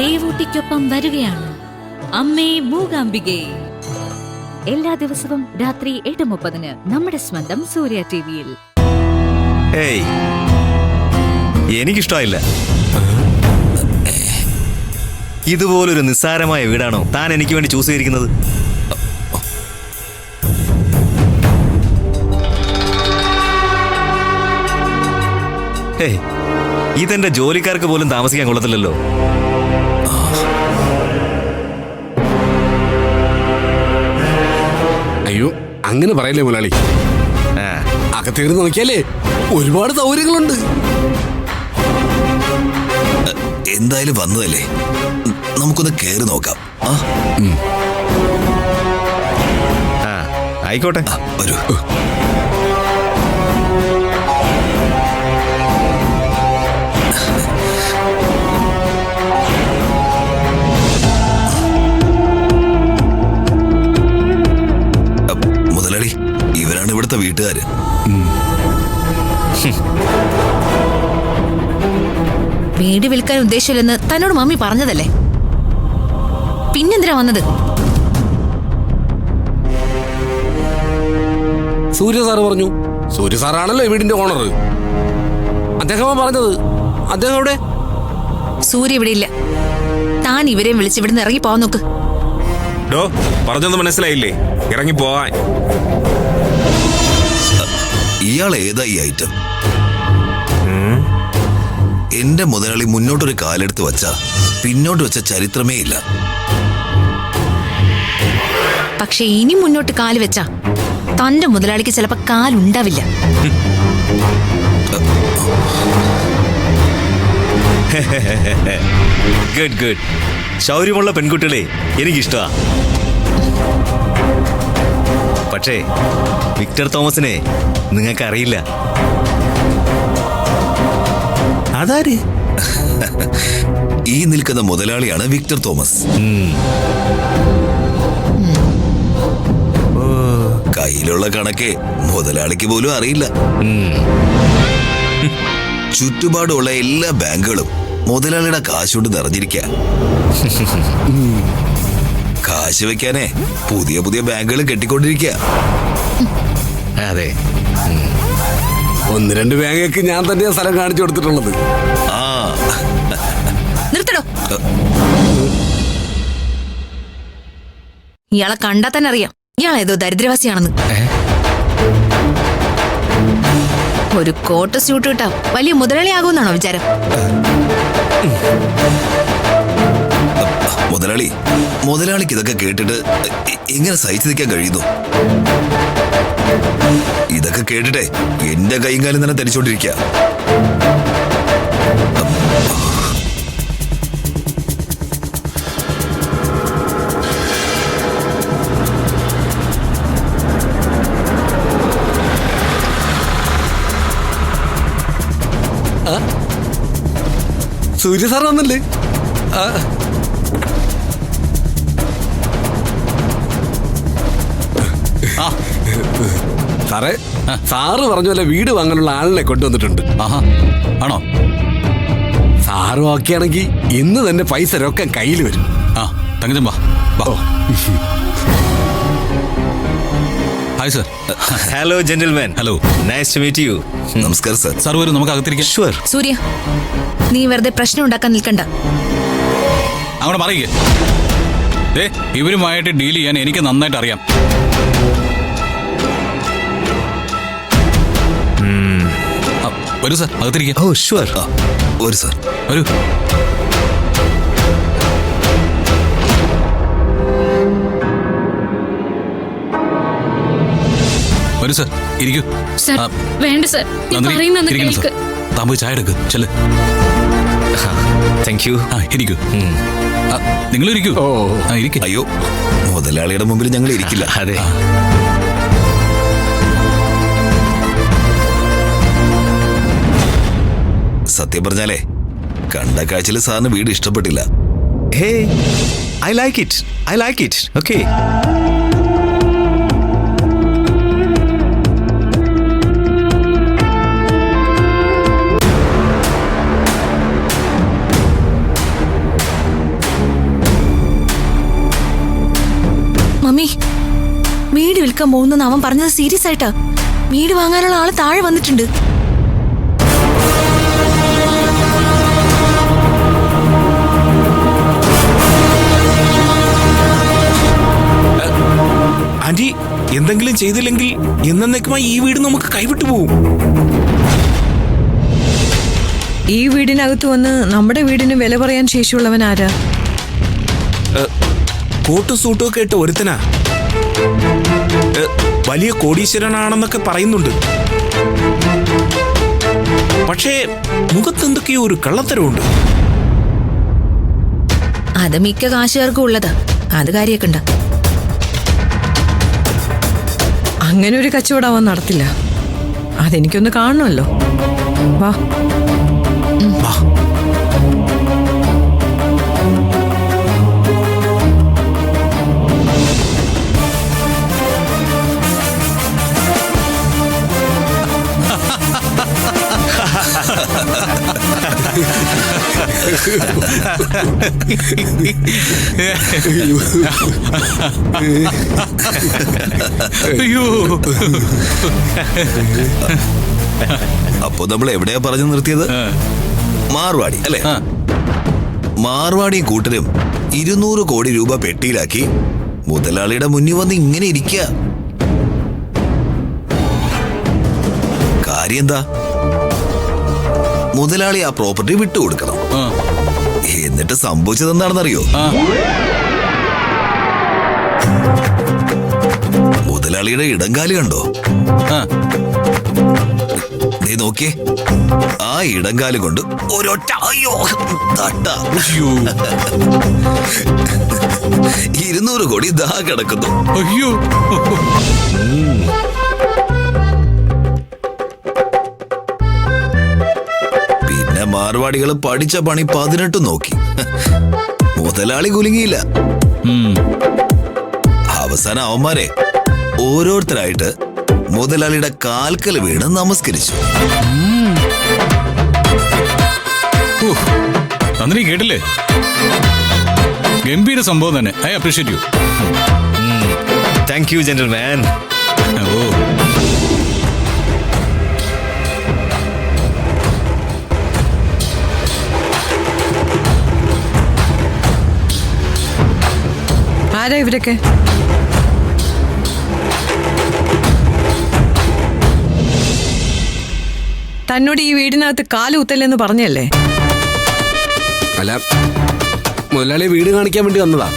ദേവൂട്ടിക്കൊപ്പം വരികയാണ് അമ്മേ മൂകാംബികേ. എല്ലാ ദിവസവും രാത്രി 8:30 നമ്മുടെ സ്വന്തം സൂര്യ ടിവിയിൽ. ഏയ്, എനിക്കിഷ്ടമായില്ല. ഇതുപോലൊരു നിസ്സാരമായ വീടാണോ താൻ എനിക്ക് വേണ്ടി ചൂസ് ചെയ്തിരിക്കുന്നത്? ഏയ്, ഇതെന്റെ ജോലിക്കാർക്ക് പോലും താമസിക്കാൻ കൊള്ളത്തില്ലല്ലോ. അയ്യോ, അങ്ങനെ പറയല്ലേ മുതലാളി. അകത്തേറി നോക്കിയാലേ ഒരുപാട് സൗകര്യങ്ങളുണ്ട്. എന്തായാലും വന്നതല്ലേ, നമുക്കൊന്ന് കേറി നോക്കാം. ആയിക്കോട്ടെ, വരൂ. മുതലാളി, ഇവരാണ് ഇവിടുത്തെ വീട്ടുകാര്. വീട് വിൽക്കാൻ ഉദ്ദേശിച്ചില്ലെന്ന് തന്നോട് മമ്മി പറഞ്ഞതല്ലേ, പിന്നെന്തിനാ വന്നത്? സൂര്യ സാറ് പറഞ്ഞു. സൂര്യ സാറാണല്ലോ വീടിന്റെ ഓണർ. അദ്ദേഹമാ പറഞ്ഞത്. അദ്ദേഹം എവിടെ? സൂര്യ ഇവിടെ ഇല്ല. താൻ ഇവരെയും വിളിച്ച് ഇവിടുന്ന് ഇറങ്ങി പോവാൻ നോക്ക്. പറഞ്ഞൊന്നും മനസ്സിലായില്ലേ? ഇറങ്ങി പോവാൻ. ഇയാൾ ഏതാ ഈ ഐറ്റം? എന്റെ മുതലാളി മുന്നോട്ടൊരു കാലെടുത്ത് വച്ചാ പിന്നോട്ട് വെച്ച ചരിത്രമേ ഇല്ല. പക്ഷെ ഇനി മുന്നോട്ട് കാല് വെച്ചാ തന്റെ മുതലാളിക്ക് ചിലപ്പോ കാലുണ്ടാവില്ല. Good good. ശൗര്യമുള്ള പെൺകുട്ടികളെ എനിക്കിഷ്ടാ. പക്ഷേ വിക്ടർ തോമസിനെ നിങ്ങൾക്ക് അറിയില്ല. അതാര്? ഈ നിൽക്കുന്ന മുതലാളിയാണ് വിക്ടർ തോമസ്. കയ്യിലുള്ള കണക്ക് മുതലാളിക്ക് പോലും അറിയില്ല. ചുറ്റുപാടുള്ള എല്ലാ ബാങ്കുകളും മുതലാളിയുടെ കാശുകൊണ്ട് നിറഞ്ഞിരിക്കുക. കാശ് വെക്കാനേ പുതിയ പുതിയ ബാങ്കുകൾ കെട്ടിക്കൊണ്ടിരിക്കുക. അതെ, 1-2 ബാങ്കൊക്കെ ഞാൻ തന്നെയാ സ്ഥലം കാണിച്ചു കൊടുത്തിട്ടുള്ളത്. നിർത്തടോ. ഇയാളെ കണ്ടാ തന്നെ അറിയാം ഇയാളേതോ ദരിദ്രവാസിയാണെന്ന്. ഒരു കോട്ട് സ്യൂട്ട് ഇട്ടാ വലിയ മുതലാളിയാകുമെന്നാണോ വിചാരം? മുതലാളിക്ക് ഇതൊക്കെ കേട്ടിട്ട് എങ്ങനെ സഹിച്ചു നിൽക്കാൻ കഴിയുന്നു? ഇതൊക്കെ കേട്ടിട്ടെ എന്റെ കൈയും കാലം തന്നെ തരിച്ചോണ്ടിരിക്കുക. സൂര്യ സാർ വന്നല്ലേ? സാറേ, സാറ് പറഞ്ഞ പോലെ വീട് വാങ്ങാനുള്ള ആളിനെ കൊണ്ടുവന്നിട്ടുണ്ട്. ആണോ? സാറ് ഓക്കെയാണെങ്കിൽ ഇന്ന് തന്നെ പൈസ രൊക്കം കയ്യിൽ വരും. തങ്കച്ചൻ വാ. Hi sir. Hello gentleman. Hello, nice to meet you. നമസ്കാരം സർ. സാർ വരും, നമുക്ക് അകത്തിരിക്കാം. ഷുവർ. സൂര്യ, നീ വെറുതെ പ്രശ്നം ഉണ്ടാക്കാൻ നിൽക്കണ്ട. അങ്ങോട്ട് പറയേ. ഇവരുമായിട്ട് ഡീൽ ചെയ്യാൻ എനിക്ക് നന്നായിട്ട് അറിയാം. വരൂ സാർ, അകത്തിരിക്കാം. Oh sure. ഒരു സാർ വരൂ. വരൂ സാർ, ഇരിക്കൂ. വേണ്ട സർ, താമ്പ് ചായ എടുക്ക്. ചെല്ല്. Thank you. ഇരിക്കൂ. നിങ്ങൾ ഇരിക്കൂ. ഇരിക്കും. അയ്യോ, മുതലാളിയുടെ മുമ്പിൽ ഞങ്ങൾ ഇരിക്കില്ല. അതെ. സത്യം പറഞ്ഞാലേ കണ്ട കാഴ്ചയിൽ സാറിന് വീട് ഇഷ്ടപ്പെട്ടില്ല. Hey, I like it. I like it. Okay. വിൽക്കാൻ പോകുന്നെന്ന് അവൻ പറഞ്ഞത് സീരിയസ് ആയിട്ടാ. വീട് വാങ്ങാനുള്ള ആള് താഴെ വന്നിട്ടുണ്ട്. ആന്റി എന്തെങ്കിലും ചെയ്തില്ലെങ്കിൽ എന്നേക്കുമായി ഈ വീട് നമുക്ക് കൈവിട്ടു പോവും. ഈ വീടിനകത്ത് വന്ന് നമ്മുടെ വീടിന് വില പറയാൻ ശേഷിയുള്ളവൻ ആരാ? കോട്ടും സൂട്ടും ഒക്കെ ഇട്ട് ഒരുത്തനാ. വലിയ കോടീശ്വരനാണെന്നൊക്കെ പറയുന്നുണ്ട്. പക്ഷേ മുഖത്ത് എന്തൊക്കെയോ ഒരു കള്ളത്തരമുണ്ട്. അത് മിക്ക കാശുകാർക്കും ഉള്ളതാ. അത് കാര്യൊക്കെ ഉണ്ട്. അങ്ങനെ ഒരു കച്ചവടം അവൻ നടത്തില്ല. അതെനിക്കൊന്ന് കാണണമല്ലോ. വാ. അയ്യോ. അപ്പൊ നമ്മൾ എവിടെയാ പറഞ്ഞു നിർത്തിയത്? മാർവാടി അല്ലേ? മാർവാടി കൂട്ടരും 200 കോടി രൂപ പെട്ടിയിലാക്കി മുതലാളിയുടെ മുന്നിൽ വന്ന് ഇങ്ങനെ ഇരിക്കുക. കാര്യം എന്താ? മുതലാളി ആ പ്രോപ്പർട്ടി വിട്ടുകൊടുക്കണം. എന്നിട്ട് സംഭവിച്ചത് എന്താണെന്നറിയോ? മുതലാളിയുടെ ഇടംകാലി കണ്ടോ? നീ നോക്കിയേ, ആ ഇടംകാലി കൊണ്ട് ഒരൊറ്റ അയ്യോ തട്ട 200 കോടി ദാ കിടക്കുന്നു. അയ്യോ. പിന്നെ മാർവാടികൾ പഠിച്ച പണി 18 നോക്കി. മുതലാളി കുലുങ്ങിയില്ല. അവസാനം അവന്മാരെ ഓരോരുത്തരായിട്ട് മുതലാളിയുടെ കാൽക്കൽ വീണ് നമസ്കരിച്ചു. നന്ദിനി കേട്ടില്ലേ? ഗംഭീര സംഭവം തന്നെ. I appreciate you. Thank you gentleman. ഓ, ആരാ ഇവരൊക്കെ? തന്നോട് ഈ വീടിനകത്ത് കാലുകുത്തല്ലെന്ന് പറഞ്ഞല്ലേ? അല്ല, മുതലാളിയെ വീട് കാണിക്കാൻ വേണ്ടി വന്നതാ.